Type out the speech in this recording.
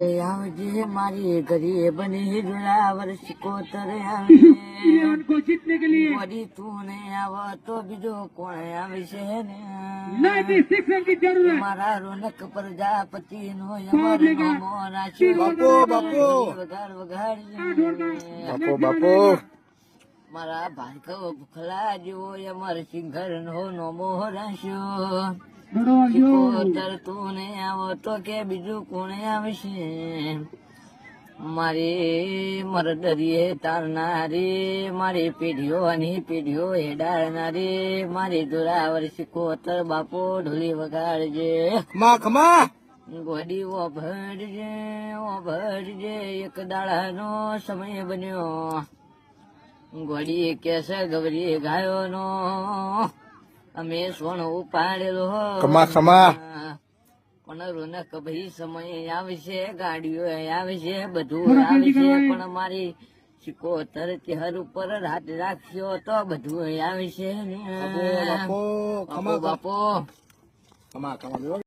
આવજે મારી ગરીબની ઝુલાવર સિકોતર આવજે उनको जीतने के लिए વળી તું નહીં આવ તો બીજો કોણ આવશે ને 96 रन की जरूरत। મારા રોનક પ્રજાપતિ નો Public है। બાપો બાપો। વગાડ વગાડ બાપો મારા ભાર્ગવ ભૂખલા જેવો અમાર સિંગર નો નોમો રાખ્યો સિકોતર તું નહીં આવો તો કે બીજું કોણે આવશે મારી મરદરીએ તારનારી મારી પેઢીઓ અને પેઢીઓ હેડાડનારી મારી જોરાવર સિકોતર બાપો ઢોલી વગાડજે ખમા ગોડી ઓભરજે એક દાડાનો સમય બન્યો ગોડી કેસ ગવરી ગાયો નો અમે સોનો ઉપાડેલો ખમા પણ રોનક ભાઈ સમય આવશે ગાડીઓ આવશે બધું આવશે પણ મારી સિકોતર તેહર ઉપર રાત રાખ્યો તો બધું આવશે ને બાપો બાપો ખમા